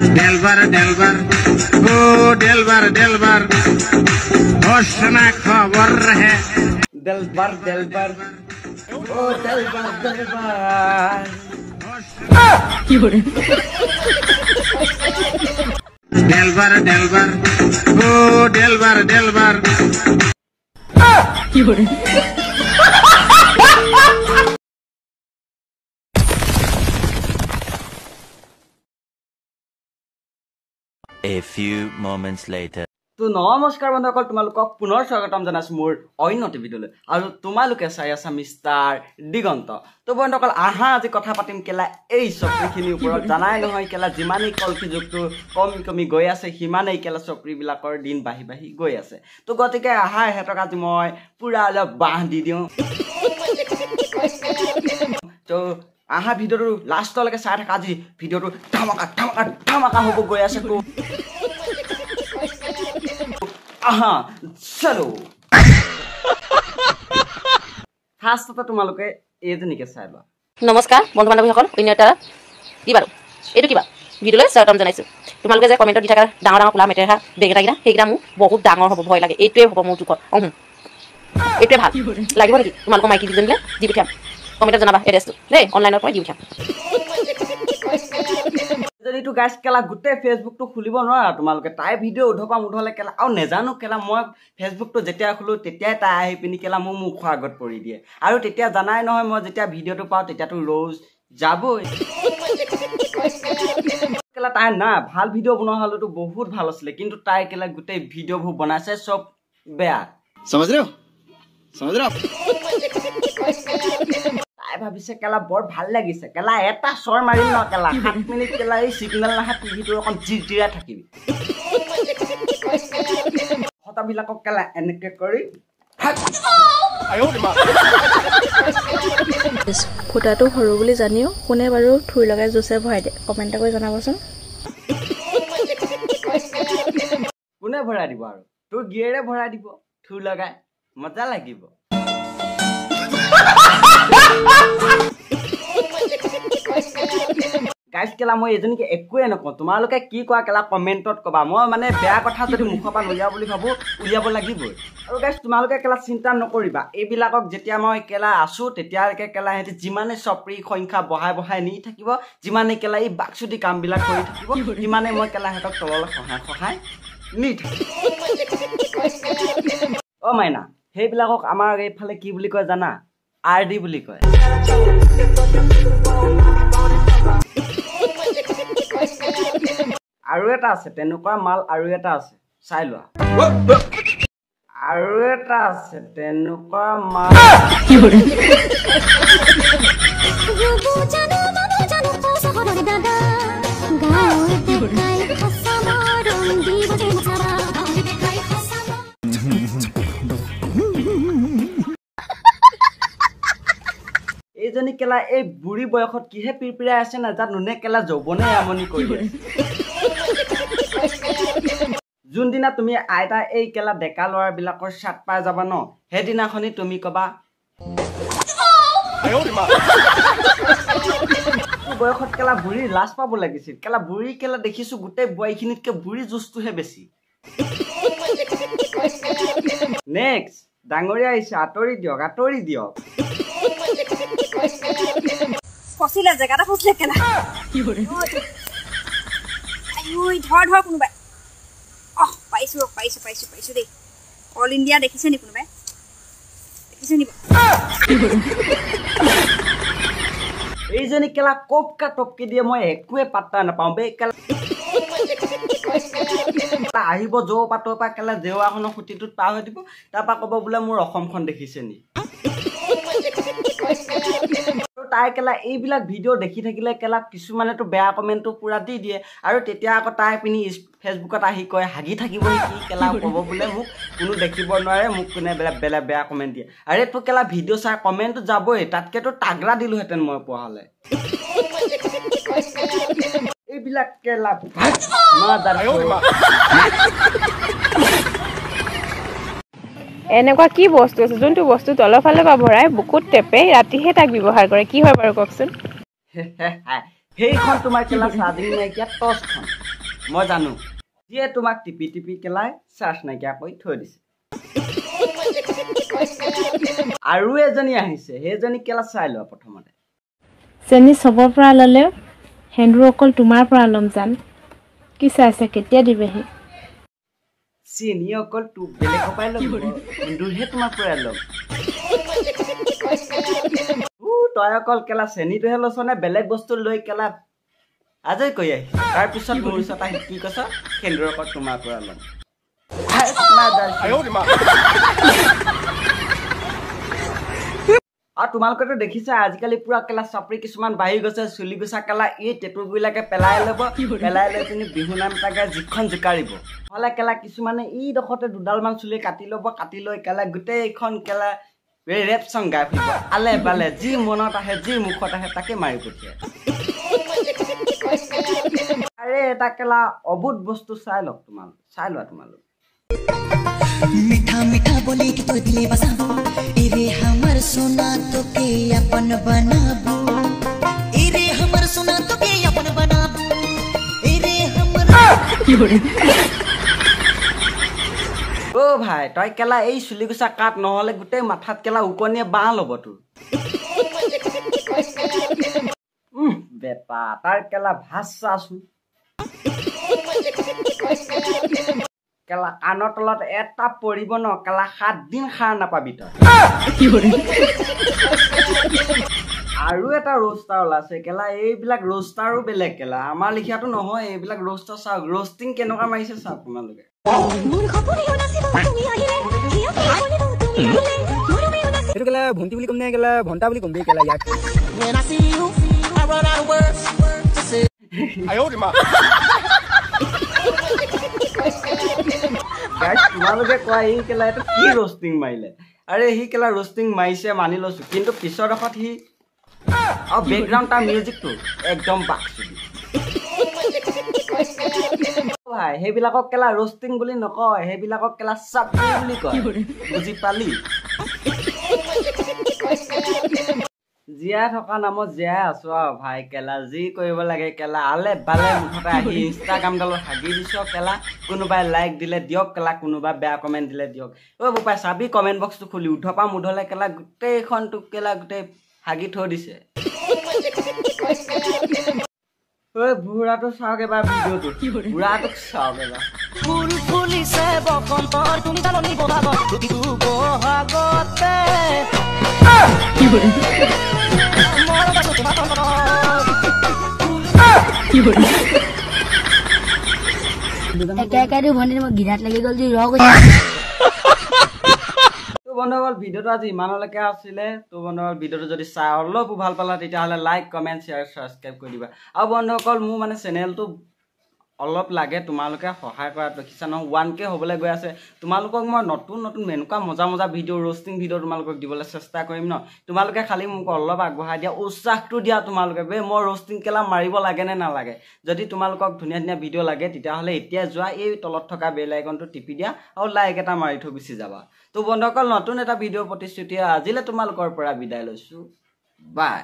Delbar, Delbar, oh Delbar, Delbar, hoshna khabar hai. Delbar, Delbar, oh Delbar, Delbar. Delbar, Delbar, oh Delbar, Delbar. A few moments later. তো নমস্কাৰ বন্ধুসকল তোমালোকক পুনৰ স্বাগতম জনাইছো মোৰ অন্য ভিডিঅ'লৈ আৰু তোমালোকে চাই আছা মিষ্টাৰ দিগন্ত তো বন্ধুসকল আহা আজি কথা পাতিম কেলা এই চক্ৰীখিনিৰ ওপৰত জানাই নহয় কেলা যিমানেই কলকি যুগটো কমি গৈ আছে সিমানেই কেলা চক্ৰীবিলাকৰ দিন বাঢ়ি গৈ আছে তো গতিকে আহা হেতক আজি মই পুৰা অলপ বাহ দি দিওঁ তো আহা ভিডিঅ'টো লাষ্টলৈকে চাই থাকা আজি ভিডিঅ'টো ধামাকা হ'ব গৈ আছে তো আহা চলো ফাৰ্ষ্টতে তোমালোকে এইজনীকে চাই লোৱা নমস্কাৰ বন্ধু বান্ধৱীসকল অন্য এটা কি বাৰু এইটো কিবা ভিডিঅ'লৈ স্বাগতম জনাইছোঁ তোমালোকে যে কমেণ্টত দি থকা ডাঙৰ কোলা মেটেৰা বেগ এটা সেইকেইটা মোৰ বহুত ডাঙৰ হ'ব ভয় লাগে এইটোৱে হ'ব মোৰ জোখত এইটোৱে ভাল লাগিব নেকি তোমালোকৰ মাইকী দুজনীলৈ দি পঠিয়াম কমেণ্টত জনাবা এড্ৰেছটো দেই অনলাইনৰ পৰা দি পঠিয়াম যদিটো গাইছ কেলা গোটেই ফেচবুকটো খুলিব নোৱাৰা তোমালোকে তাই ভিডিঅ' উধলে কেলা আৰু নেজানো কেলা মই ফেচবুকটো যেতিয়া খোলো তেতিয়াই তাই আহি পিনি কেলা মোৰ মুখৰ আগত পৰি দিয়ে আৰু তেতিয়া জানাই নহয় মই যেতিয়া ভিডিঅ'টো পাওঁ তেতিয়াতো ৰ'জ যাবই কেলা তাই না ভাল ভিডিঅ' বনোৱা হ'লেতো বহুত ভাল আছিলে কিন্তু তাই কেলা গোটেই ভিডিঅ'বোৰ বনাইছে চব বেয়া समझ रहे हो তাই ভাবিছে কেলা বৰ ভাল লাগিছে কেলা এটা চৰ মাৰিম ন কেলা 7 মিনিট কেলা এই সিগনেল নাহা টিভিটো অকণ জিৰজিৰাই থাকিবি হতাবিলাকক কেলা এনেকে কৰি ফুটাটো সৰু বুলি জানিও কোনে বাৰু থুই লগাই জোছে ভৰাই দিয়ে কমেণ্ট কৰি জনাবচোন কোনে ভৰাই দিব আৰু তোৰ গিয়েৰে ভৰাই দিব থুই লগাই মজা লাগিব গাইছ কেলা মই এজনীকে একোৱে নকওঁ তোমালোকে কি কোৱা কেলা কমেণ্টত ক'বা মই মানে বেয়া কথা যদি মুখৰ পৰা উলিয়াব বুলি ভাবোঁ উলিয়াব লাগিবই আৰু গাইছ তোমালোকে কেলা চিন্তা নকৰিবা এইবিলাকক যেতিয়া মই কেলা আছোঁ তেতিয়ালৈকে কেলা সিহঁতি যিমানে চপ্ৰী সংখ্যা বঢ়াই নি থাকিব যিমানে কেলা এই বাকচুটি কামবিলাক কৰি থাকিব সিমানে মই কেলা সিহঁতক তললৈ সহায় নি থাকিব অ' মাইনা সেইবিলাকক আমাৰ এইফালে কি বুলি কয় জানা RD বুলি কয় আৰু এটা আছে তেনেকুৱা মাল আৰু এটা আছে চাই লোৱা আৰু এটা আছে তেনেকুৱা মাল এইজনী কেলা এই বুঢ়ী বয়সত কিহে পিৰপিৰাই আছে নাজানো নে কেলা যৌৱনে আমনি কৰি যোনদিনা তুমি আইতা এই কেলা ডেকা ল'ৰাবিলাকৰ চাট পাই যাবা ন সেইদিনাখনি তুমি কবা বয়সত কেলা বুঢ়ী লাজ পাব লাগিছিল কেলা বুঢ়ী কেলা দেখিছো গোটেই বোৱাৰীখিনিতকে বুঢ়ী জুচটোহে বেছি নেক্সট ডাঙৰীয়া আহিছে আঁতৰি দিয়ক ফচিলে জেগাটা ফচিলে কেলা ধৰ কোনোবাই পাইছো দেই অল ইণ্ডিয়া দেখিছে নি কোনোবাই দেখিছে নি এইজনী কেলা কপকা টপকি দিয়ে মই একোৱে পাত্তা নাপাওঁ বে কেলা আহিব জৌ পাতৰ পৰা কেলা জেৱাখনৰ খুঁটিটোত পাৰ হৈ দিব তাৰপৰা ক'ব বোলে মোৰ অসমখন দেখিছে নি তাই কেলা এইবিলাক ভিডিঅ' দেখি থাকিলে কেলা কিছুমানেতো বেয়া কমেণ্টটো পুৰা দি দিয়ে আৰু তেতিয়া আকৌ তাই পিনি ফেচবুকত আহি কয় হাগি থাকিব নেকি কেলা ক'ব বোলে মোক কোনো দেখিব নোৱাৰে মোক কোনে বেয়া কমেণ্ট দিয়ে আৰে তোৰ কেলা ভিডিঅ' চাই কমেণ্টটো যাবই তাতকেতো তাগৰা দিলোহেঁতেন মই পোৱা হ'লে এইবিলাক কেলা এনেকুৱা কি বস্তু আছে যোনটো বস্তু তলৰ ফালে পৰা ভৰাই বুকুত টেপে ৰাতিহে তাক ব্যৱহাৰ কৰে কি হয় বাৰু কওকচোন সেইখন তোমাৰ কেলা স্বাধীন নাইকিয়া টৰ্চখন মই জানো যিয়ে তোমাক টিপি টিপি কেলাই চাৰ্জ নাইকিয়া কৰি থৈ দিছে আৰু এজনী আহিছে সেইজনী কেলা চাই লোৱা প্ৰথমতে চেনি চবৰ পৰা ল'লেও সেন্দুৰ অকল তোমাৰ পৰা ল'ম জান কি চাইছে কেতিয়া দিবেহি চেনি অকল তোক বেলেগৰ পৰাই ল'ব সেন্দুৰহে তোমাৰ পৰা ল'ম তই অকল কেলা চেনিটোহে লৈছ নে বেলেগ বস্তু লৈ কেলা আজৰি কৰি আহি তাৰপিছত মোৰ ওচৰত আহি কি কৈছ সেন্দুৰ অকল তোমাৰ পৰা ল'ম আৰু তোমালোকেতো দেখিছা আজিকালি পুৰা কেলা চাপৰি কিছুমান বাঢ়ি গৈছে চুলি গুচা কেলা এই টেটুবিলাকে পেলাই ল'ব পেলাই লৈ পিনি বিহু নাম তাকে যিখন জোকাৰিব নহ'লে কেলা কিছুমানে ইডোখৰতে দুডালমান চুলি কাটি ল'ব কাটি লৈ কেলা গোটেইখন কেলা ৰেপ চং গাই ফুৰিব আলে বালে যি মনত আহে যি মুখত আহে তাকে মাৰি পঠিয়াই আৰে এটা কেলা অবুধ বস্তু চাই লওক তোমালোক চাই লোৱা তোমালোক मीठा मीठा बोली कि तो दिले बसाबो एरे हमर सोना तो के अपन बनाबो एरे हमर सोना तो के अपन बनाबो एरे हमर ओ भाई तय केला এই চুলি গুছা কাট নহলে গুটে মাথাত কেলা উকনিয়ে বাঁ লব তোৰ বেটা তাৰ কেলা ভাষা আছো কেলা কাণৰ তলত এটা পৰিব ন কেলা 7 দিন খাৰ নাপাবি তই আৰু এটা ৰোষ্টাৰ ওলাছে কেলা এইবিলাক ৰোষ্টাৰো বেলেগ কেলা আমাৰ লিখিয়াটো নহয় এইবিলাক ৰোষ্টাৰ চাওক ৰোষ্টিং কেনেকুৱা মাৰিছে চাওক তোমালোকে এইটো কেলা ভণ্টি বুলি কম নে কেলা ভণ্টা বুলি কম দেই কেলা ইয়াক তোমালোকে কোৱা এই কেলা এইটো কি ৰোষ্টিং মাৰিলে আৰে সি কেলা ৰোষ্টিং মাৰিছে মানি লৈছো কিন্তু পিছৰ দখত সি আৰু বেকগ্ৰাউণ্ড তাৰ মিউজিকটো একদম বাকচুদি ভাই সেইবিলাকক কেলা ৰোষ্টিং বুলি নকয় সেইবিলাকক কেলা চাপৰি বুলি কয় বুজি পালি জীয়াই থকা নামত জীয়াই আছো আৰু ভাই কেলা যি কৰিব লাগে কেলা আলে বালে মুখতে আহি ইনষ্টাগ্ৰামডালত হাগি দিছ কেলা কোনোবাই লাইক দিলে দিয়ক কেলা কোনোবাই বেয়া কমেণ্ট দিলে দিয়ক অ' বোপাই চাবি কমেণ্ট বক্সটো খুলি উধপা মুধলে কেলা গোটেইখন তোক কেলা গোটেই হাগি থৈ দিছে ঐ বুঢ়াটো চাওক এবাৰ ভিডিঅ'টো বুঢ়াটোক চাওক এবাৰ ফুল ফুলিছে বসন্তৰ তুমি তালনি বহাগত প্ৰতিটো বহাগতে গিৰাত লাগি গ'ল যি বন্ধুসকল ভিডিঅ'টো আজি ইমানলৈকে আছিলে তো বন্ধুসকল ভিডিঅ'টো যদি চাই অলপ ভাল পালা তেতিয়াহ'লে লাইক কমেণ্ট শ্বেয়াৰ ছাবস্ক্ৰাইব কৰি দিবা আৰু বন্ধুসকল মোৰ মানে চেনেলটো অলপ লাগে তোমালোকে সহায় কৰাত দেখিছা নহয় 1K হ'বলৈ গৈ আছে তোমালোকক মই নতুন নতুন এনেকুৱা মজা মজা ভিডিঅ' ৰোষ্টিং ভিডিঅ' তোমালোকক দিবলৈ চেষ্টা কৰিম ন তোমালোকে খালি মোক অলপ আগবঢ়াই দিয়া উৎসাহটো দিয়া তোমালোকে বে মই ৰোষ্টিং কেলা মাৰিব লাগে নে নালাগে যদি তোমালোকক ধুনীয়া ধুনীয়া ভিডিঅ' লাগে তেতিয়াহ'লে এতিয়া যোৱা এই তলত থকা বেল আইকনটো টিপি দিয়া আৰু লাইক এটা মাৰি থৈ গুচি যাবা তো বন্ধুসকল নতুন এটা ভিডিঅ' প্ৰতিশ্ৰুতি আজিলৈ তোমালোকৰ পৰা বিদায় লৈছোঁ বাই